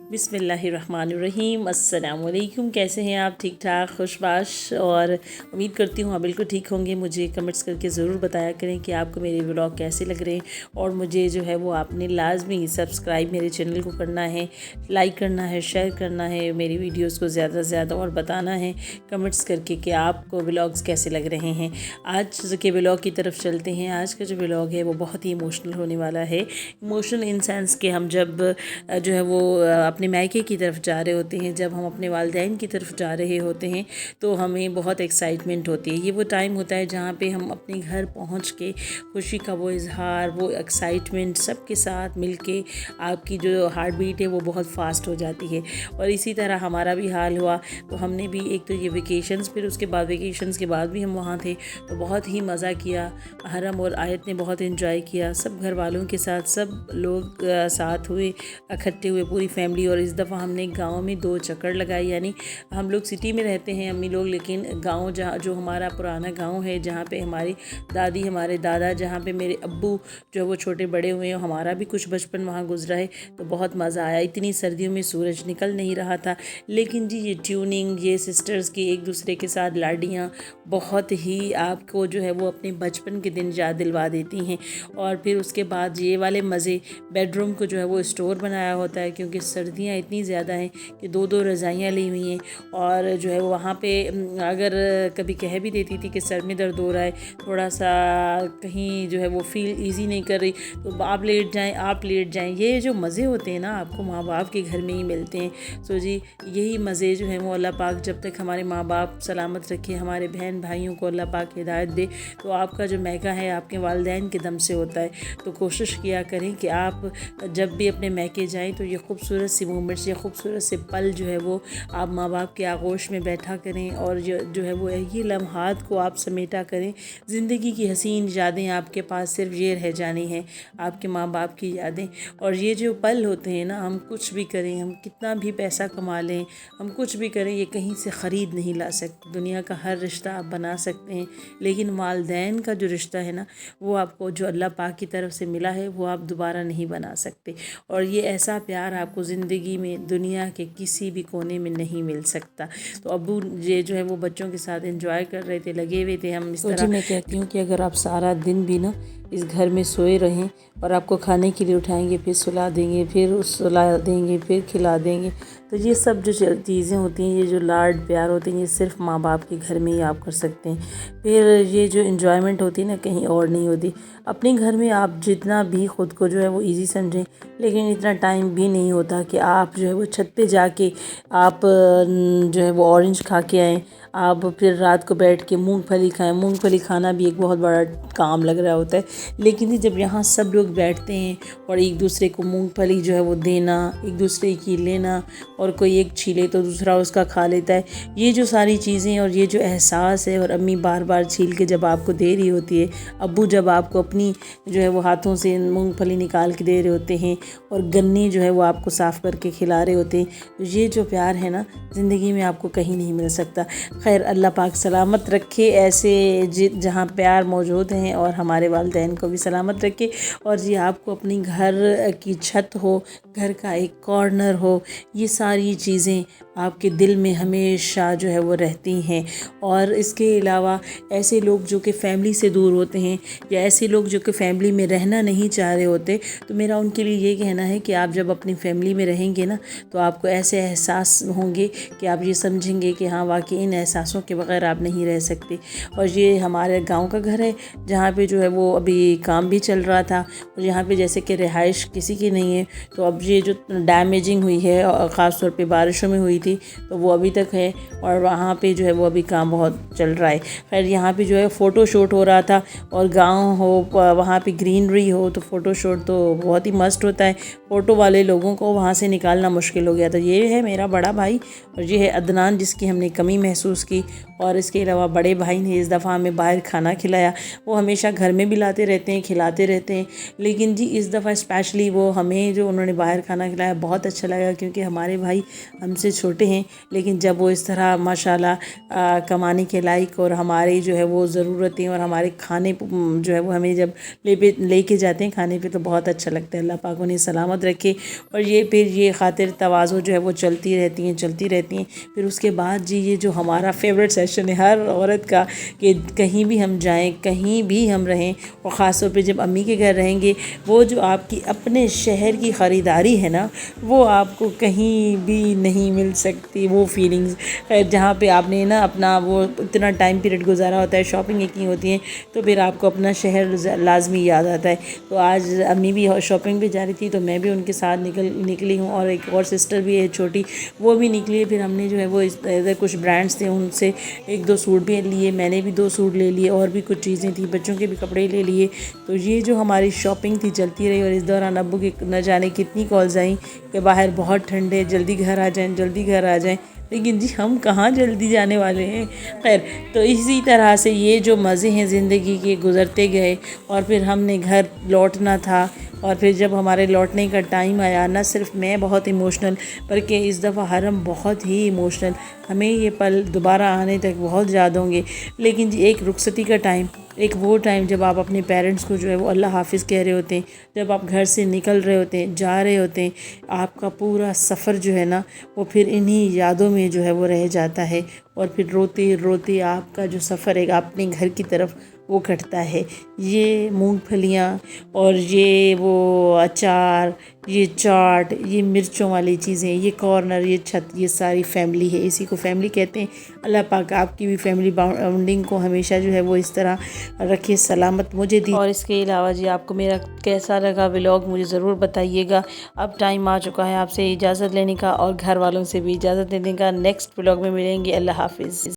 बिस्मिल्लाहिर्रहमानिर्रहीम। अस्सलाम वालेकुम। कैसे हैं आप? ठीक ठाक, खुशबाश, और उम्मीद करती हूँ आप बिल्कुल ठीक होंगे। मुझे कमेंट्स करके ज़रूर बताया करें कि आपको मेरे व्लॉग कैसे लग रहे हैं, और मुझे जो है वो आपने लाजमी सब्सक्राइब मेरे चैनल को करना है, लाइक करना है, शेयर करना है मेरी वीडियोस को ज़्यादा से ज़्यादा, और बताना है कमेंट्स करके कि आपको व्लॉग्स कैसे लग रहे हैं। आज के व्लॉग की तरफ चलते हैं। आज का जो व्लॉग है वो बहुत ही इमोशनल होने वाला है। इमोशनल इन सेंस कि हम जब जो है वो अपने मायके की तरफ जा रहे होते हैं, जब हम अपने वालिदैन की तरफ जा रहे होते हैं, तो हमें बहुत एक्साइटमेंट होती है। ये वो टाइम होता है जहाँ पे हम अपने घर पहुँच के खुशी का वो इजहार, वो एक्साइटमेंट सबके साथ मिलके आपकी जो हार्ट बीट है वो बहुत फास्ट हो जाती है। और इसी तरह हमारा भी हाल हुआ। तो हमने भी एक तो ये वेकेशंस, फिर उसके बाद वेकेशंस के बाद भी हम वहाँ थे, तो बहुत ही मज़ा किया। हरम और आयत ने बहुत एंजॉय किया, सब घर वालों के साथ सब लोग साथ हुए, इकट्ठे हुए पूरी फैमिली। और इस दफ़ा हमने गांव में 2 चक्कर लगाए। यानी हम लोग सिटी में रहते हैं अम्मी लोग, लेकिन गांव जहाँ जो हमारा पुराना गांव है, जहाँ पे हमारी दादी, हमारे दादा, जहाँ पे मेरे अब्बू जो वो छोटे बड़े हुए हैं, हमारा भी कुछ बचपन वहाँ गुजरा है, तो बहुत मज़ा आया। इतनी सर्दियों में सूरज निकल नहीं रहा था, लेकिन जी ये ट्यूनिंग, ये सिस्टर्स की एक दूसरे के साथ लाडियाँ बहुत ही आपको जो है वो अपने बचपन के दिन याद दिलवा देती हैं। और फिर उसके बाद ये वाले मज़े, बेडरूम को जो है वो स्टोर बनाया होता है, क्योंकि सर्दियाँ इतनी ज़्यादा हैं कि 2-2 रज़ाइयाँ ली हुई हैं। और जो है वो वहाँ पे अगर कभी कह भी देती थी कि सर में दर्द हो रहा है, थोड़ा सा कहीं जो है वो फील इजी नहीं कर रही, तो आप लेट जाएं, आप लेट जाएं। ये जो मज़े होते हैं ना, आपको माँ बाप के घर में ही मिलते हैं। सो जी यही मज़े जो हैं वो अल्लाह पाक जब तक हमारे माँ बाप सलामत रखे, हमारे बहन भाइयों को अल्लाह पाक हिदायत दे, तो आपका जो मैका है आपके वालिदैन के दम से होता है। तो कोशिश किया करें कि आप जब भी अपने मैके जाएं तो ये खूबसूरत सी मोमेंट्स, ये खूबसूरत से पल जो है वो आप माँ बाप के आगोश में बैठा करें, और जो है वो ये लम्हात को आप समेटा करें। ज़िंदगी की हसीन यादें आपके पास सिर्फ ये रह जानी है, आपके माँ बाप की यादें। और ये जो पल होते हैं ना, हम कुछ भी करें, हम कितना भी पैसा कमा लें, हम कुछ भी करें, ये कहीं से ख़रीद नहीं ला सकते। दुनिया का हर रिश्ता आप बना सकते हैं, लेकिन वालिदैन का जो रिश्ता है ना, वो आपको जो अल्लाह पाक की तरफ से मिला है वो आप दोबारा नहीं बना सकते। और ये ऐसा प्यार आपको ज़िंदगी में दुनिया के किसी भी कोने में नहीं मिल सकता। तो अब्बू ये जो है वो बच्चों के साथ एंजॉय कर रहे थे, लगे हुए थे। हम इस तरह मैं कहती हूँ कि अगर आप सारा दिन भी ना इस घर में सोए रहें, और आपको खाने के लिए उठाएंगे, फिर सुला देंगे, फिर सुला देंगे, फिर खिला देंगे, तो ये सब जो चीज़ें होती हैं, ये जो लाड प्यार होते हैं, ये सिर्फ माँ बाप के घर में ही आप कर सकते हैं। फिर ये जो एंजॉयमेंट होती है ना, कहीं और नहीं होती। अपने घर में आप जितना भी ख़ुद को जो है वो इजी समझें, लेकिन इतना टाइम भी नहीं होता कि आप जो है वो छत पे जाके आप जो है वो ऑरेंज खा के आएँ, आप फिर रात को बैठ के मूंगफली खाएं। मूंगफली खाना भी एक बहुत बड़ा काम लग रहा होता है, लेकिन जब यहाँ सब लोग बैठते हैं और एक दूसरे को मूंगफली जो है वो देना, एक दूसरे की लेना, और कोई एक छीले तो दूसरा उसका खा लेता है, ये जो सारी चीज़ें और ये जो एहसास है, और अम्मी बार बार छील के जब आपको दे रही होती है, अब्बू जब आपको अपनी जो है वो हाथों से मूंगफली निकाल के दे रहे होते हैं, और गन्ने जो है वो आपको साफ़ करके खिला रहे होते हैं, तो ये जो प्यार है ना, ज़िंदगी में आपको कहीं नहीं मिल सकता। खैर अल्लाह पाक सलामत रखे ऐसे जहाँ प्यार मौजूद हैं, और हमारे वालिदैन को भी सलामत रखे। और ये आपको अपनी घर की छत हो, घर का एक कॉर्नर हो, ये सारी चीज़ें आपके दिल में हमेशा जो है वो रहती हैं। और इसके अलावा ऐसे लोग जो कि फ़ैमिली से दूर होते हैं, या ऐसे लोग जो कि फ़ैमिली में रहना नहीं चाह रहे होते, तो मेरा उनके लिए ये कहना है कि आप जब अपनी फ़ैमिली में रहेंगे ना, तो आपको ऐसे एहसास होंगे कि आप ये समझेंगे कि हाँ वाकई इन एहसासों के बग़ैर आप नहीं रह सकते। और ये हमारे गांव का घर है, जहाँ पे जो है वो अभी काम भी चल रहा था, और यहाँ पे जैसे कि रिहाइश किसी की नहीं है, तो अब ये जो डैमेजिंग हुई है, और ख़ास तौर पे बारिशों में हुई थी, तो वो अभी तक है, और वहाँ पे जो है वो अभी काम बहुत चल रहा है। खैर यहाँ पे जो है फ़ोटो शूट हो रहा था, और गांव हो, वहाँ पे ग्रीनरी हो, तो फ़ोटो शूट तो बहुत ही मस्त होता है। फ़ोटो वाले लोगों को वहाँ से निकालना मुश्किल हो गया था। ये है मेरा बड़ा भाई, और ये है अदनान, जिसकी हमने कमी महसूस की। और इसके अलावा बड़े भाई ने इस दफ़ा हमें बाहर खाना खिलाया। वो हमेशा घर में भी लाते रहते हैं, खिलाते रहते हैं, लेकिन जी इस दफ़ा स्पेशली वो हमें जो उन्होंने बाहर खाना खिलाया बहुत अच्छा लगा, क्योंकि हमारे भाई हमसे छोटे چھوٹے ہیں، لیکن جب وہ اس طرح ماشاءاللہ کمانے کے لائق اور ہماری جو ہے وہ ضرورتیں اور ہمارے کھانے جو ہے وہ ہمیں جب لے کے جاتے ہیں کھانے پہ، تو بہت اچھا لگتا ہے۔ اللہ پاک انہیں سلامت رکھے، اور یہ پھر یہ خاطر تواضع جو ہے وہ چلتی رہتی ہیں۔ پھر اس کے بعد جی یہ جو ہمارا فیوریٹ سیشن ہے ہر عورت کا، کہ کہیں بھی ہم جائیں، کہیں بھی ہم رہیں، اور خاص طور پہ جب امی کے گھر رہیں گے، وہ جو آپ کی اپنے شہر کی خریداری ہے نا، وہ آپ کو کہیں بھی نہیں مل سکتی وہ فیلنگز، جہاں پہ آپ نے نا اپنا وہ اتنا ٹائم پیریڈ گزارا ہوتا ہے، شاپنگ کی ہوتی ہیں، تو پھر آپ کو اپنا شہر لازمی یاد آتا ہے۔ تو آج امی بھی شاپنگ پہ جا رہی تھی، تو میں بھی ان کے ساتھ نکلی ہوں، اور ایک اور سسٹر بھی ہے چھوٹی، وہ بھی نکلی ہے۔ پھر ہم نے جو ہے وہ ادھر کچھ برانڈس تھے، ان سے ایک دو سوٹ بھی لیے، میں نے بھی 2 سوٹ لے لیے، اور بھی کچھ چیزیں تھیں، بچوں کے بھی کپڑے لے لیے۔ تو یہ جو ہماری شاپنگ تھی چلتی رہی، اور اس دوران ابو کی نہ جانے کتنی کالز آئیں کہ باہر بہت ٹھنڈ ہے، جلدی گھر آ جائیں، جلدی گھر آ جائیں، لیکن جی ہم کہاں جلدی جانے والے ہیں۔ خیر، تو اسی طرح سے یہ جو مزے ہیں زندگی کے گزرتے گئے، اور پھر ہم نے گھر لوٹنا تھا، اور پھر جب ہمارے لوٹنے کا ٹائم آیا، نہ صرف میں بہت ایموشنل، بلکہ اس دفعہ حرم بہت ہی ایموشنل، ہمیں یہ پل دوبارہ آنے تک بہت یاد ہوں گے۔ لیکن جی ایک رخصتی کا ٹائم، ایک وہ ٹائم جب آپ اپنے پیرنٹس کو جو ہے وہ اللہ حافظ کہہ رہے ہوتے ہیں، جب آپ گھر سے نکل رہے ہوتے ہیں، جا رہے ہوتے ہیں، آپ کا پورا سفر جو ہے نا وہ پھر انہی یادوں میں جو ہے وہ رہ جاتا ہے، اور پھر روتے روتے آپ کا جو سفر ہے اپنے گھر کی طرف وہ کٹتا ہے۔ یہ مونگ پھلیاں، اور یہ وہ اچار، یہ چاٹ، یہ مرچوں والی چیزیں، یہ کارنر، یہ چھت، یہ ساری فیملی ہے، اسی کو فیملی کہتے ہیں۔ اللہ پاک آپ کی بھی فیملی باؤنڈنگ کو ہمیشہ جو ہے وہ اس طرح رکھے، سلامت مجھے دی۔ اور اس کے علاوہ جی آپ کو میرا کیسا لگا ولاگ مجھے ضرور بتائیے گا۔ اب ٹائم آ چکا ہے آپ سے اجازت لینے کا، اور گھر والوں سے بھی اجازت لینے کا۔ نیکسٹ ولاگ میں ملیں گے، اللہ حافظ۔